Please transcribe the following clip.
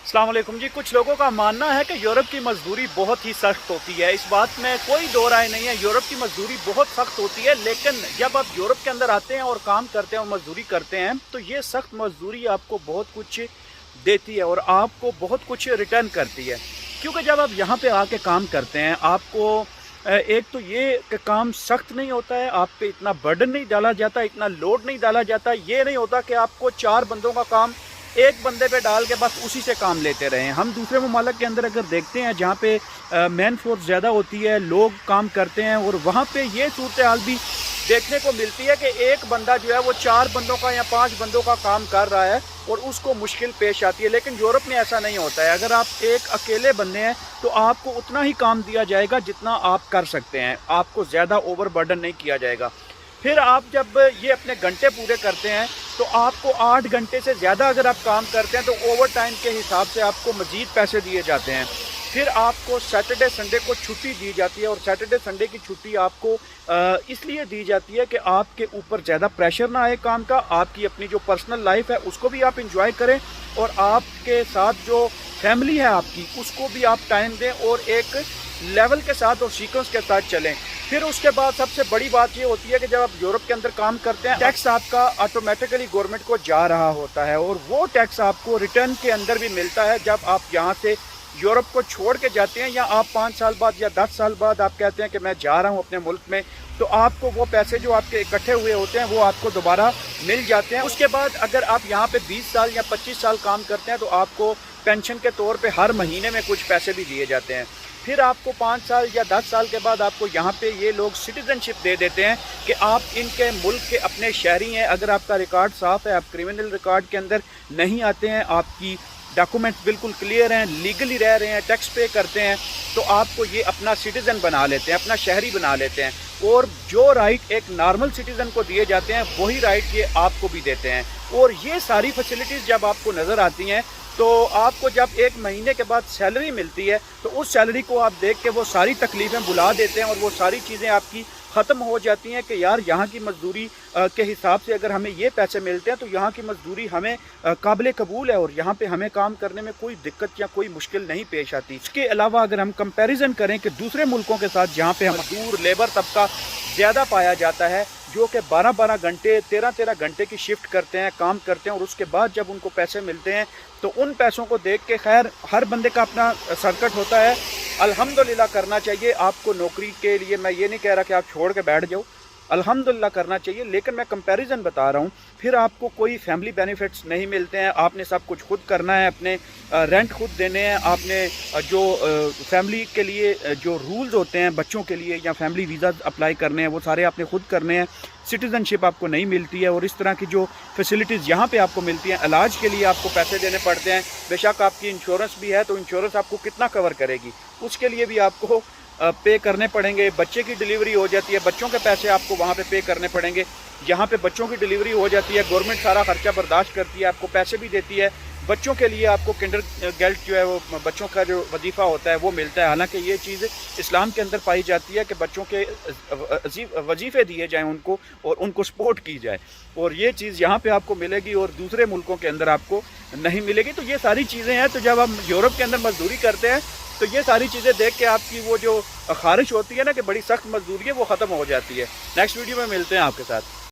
अस्सलाम वालेकुम जी। कुछ लोगों का मानना है कि यूरोप की मजदूरी बहुत ही सख्त होती है। इस बात में कोई दो राय नहीं है। यूरोप की मजदूरी बहुत सख्त होती है, लेकिन जब आप यूरोप के अंदर आते हैं और काम करते हैं और मजदूरी करते हैं तो ये सख्त मजदूरी आपको बहुत कुछ देती है और आपको बहुत कुछ रिटर्न करती है। क्योंकि जब आप यहाँ पे आके काम करते हैं आपको एक तो ये कि काम सख्त नहीं होता है, आप पे इतना बर्डन नहीं डाला जाता, इतना लोड नहीं डाला जाता। ये नहीं होता कि आपको 4 बंदों का काम एक बंदे पे डाल के बस उसी से काम लेते रहें। हम दूसरे ममालिक के अंदर अगर देखते हैं जहाँ पे मैन फोर्स ज़्यादा होती है, लोग काम करते हैं और वहाँ पे ये सूरत हाल भी देखने को मिलती है कि एक बंदा जो है वो 4 बंदों का या 5 बंदों का काम कर रहा है और उसको मुश्किल पेश आती है। लेकिन यूरोप में ऐसा नहीं होता है। अगर आप एक अकेले बंदे हैं तो आपको उतना ही काम दिया जाएगा जितना आप कर सकते हैं, आपको ज़्यादा ओवर बर्डन नहीं किया जाएगा। फिर आप जब ये अपने घंटे पूरे करते हैं तो आपको 8 घंटे से ज़्यादा अगर आप काम करते हैं तो ओवर टाइम के हिसाब से आपको मज़ीद पैसे दिए जाते हैं। फिर आपको सैटरडे संडे को छुट्टी दी जाती है और सैटरडे संडे की छुट्टी आपको इसलिए दी जाती है कि आपके ऊपर ज़्यादा प्रेशर ना आए काम का, आपकी अपनी जो पर्सनल लाइफ है उसको भी आप इंजॉय करें और आपके साथ जो फैमिली है आपकी उसको भी आप टाइम दें और एक लेवल के साथ और सीक्वेंस के साथ चलें। फिर उसके बाद सबसे बड़ी बात ये होती है कि जब आप यूरोप के अंदर काम करते हैं टैक्स आपका ऑटोमेटिकली गवर्नमेंट को जा रहा होता है और वो टैक्स आपको रिटर्न के अंदर भी मिलता है। जब आप यहाँ से यूरोप को छोड़ के जाते हैं या आप 5 साल बाद या 10 साल बाद आप कहते हैं कि मैं जा रहा हूँ अपने मुल्क में, तो आपको वो पैसे जो आपके इकट्ठे हुए होते हैं वो आपको दोबारा मिल जाते हैं। उसके बाद अगर आप यहाँ पे 20 साल या 25 साल काम करते हैं तो आपको पेंशन के तौर पे हर महीने में कुछ पैसे भी दिए जाते हैं। फिर आपको 5 साल या 10 साल के बाद आपको यहाँ पे ये लोग सिटीजनशिप दे देते हैं कि आप इनके मुल्क के अपने शहरी हैं। अगर आपका रिकॉर्ड साफ़ है, आप क्रिमिनल रिकॉर्ड के अंदर नहीं आते हैं, आपकी डॉक्यूमेंट्स बिल्कुल क्लियर हैं, लीगली रह रहे हैं, टैक्स पे करते हैं, तो आपको ये अपना सिटीज़न बना लेते हैं, अपना शहरी बना लेते हैं। और जो राइट एक नॉर्मल सिटीज़न को दिए जाते हैं वही राइट ये आपको भी देते हैं। और ये सारी फैसिलिटीज़ जब आपको नज़र आती हैं तो आपको जब 1 महीने के बाद सैलरी मिलती है तो उस सैलरी को आप देख के वो सारी तकलीफ़ें भुला देते हैं और वो सारी चीज़ें आपकी ख़त्म हो जाती हैं कि यार यहाँ की मजदूरी के हिसाब से अगर हमें ये पैसे मिलते हैं तो यहाँ की मजदूरी हमें काबिल कबूल है और यहाँ पे हमें काम करने में कोई दिक्कत या कोई मुश्किल नहीं पेश आती। इसके अलावा अगर हम कंपैरिजन करें कि दूसरे मुल्कों के साथ जहाँ पे मजदूर लेबर तबका ज़्यादा पाया जाता है जो कि 12-12 घंटे 13-13 घंटे की शिफ्ट करते हैं, काम करते हैं और उसके बाद जब उनको पैसे मिलते हैं तो उन पैसों को देख के खैर हर बंदे का अपना सरकट होता है, अल्हम्दुलिल्लाह करना चाहिए। आपको नौकरी के लिए मैं ये नहीं कह रहा कि आप छोड़ के बैठ जाओ, अल्हम्दुलिल्लाह करना चाहिए, लेकिन मैं कंपैरिजन बता रहा हूँ। फिर आपको कोई फैमिली बेनिफिट्स नहीं मिलते हैं, आपने सब कुछ खुद करना है, अपने रेंट खुद देने हैं, आपने जो फैमिली के लिए जो रूल्स होते हैं बच्चों के लिए या फैमिली वीज़ा अप्लाई करने हैं वो सारे आपने खुद करने हैं। सिटीज़नशिप आपको नहीं मिलती है और इस तरह की जो फैसिलिटीज़ यहाँ पे आपको मिलती हैं, इलाज के लिए आपको पैसे देने पड़ते हैं। बेशक आपकी इंश्योरेंस भी है तो इंश्योरेंस आपको कितना कवर करेगी उसके लिए भी आपको पे करने पड़ेंगे। बच्चे की डिलीवरी हो जाती है, बच्चों के पैसे आपको वहाँ पे करने पड़ेंगे। यहाँ पे बच्चों की डिलीवरी हो जाती है, गवर्नमेंट सारा खर्चा बर्दाश्त करती है, आपको पैसे भी देती है। बच्चों के लिए आपको किंडर गेल्ट जो है वो बच्चों का जो वजीफ़ा होता है वो मिलता है। हालांकि ये चीज़ इस्लाम के अंदर पाई जाती है कि बच्चों के वजीफ़े दिए जाएं उनको और उनको सपोर्ट की जाए, और ये चीज़ यहाँ पे आपको मिलेगी और दूसरे मुल्कों के अंदर आपको नहीं मिलेगी। तो ये सारी चीज़ें हैं। तो जब हम यूरोप के अंदर मजदूरी करते हैं तो ये सारी चीज़ें देख के आपकी वो जो ख्वाहिश होती है ना कि बड़ी सख्त मजदूरी है वो ख़त्म हो जाती है। नेक्स्ट वीडियो में मिलते हैं आपके साथ।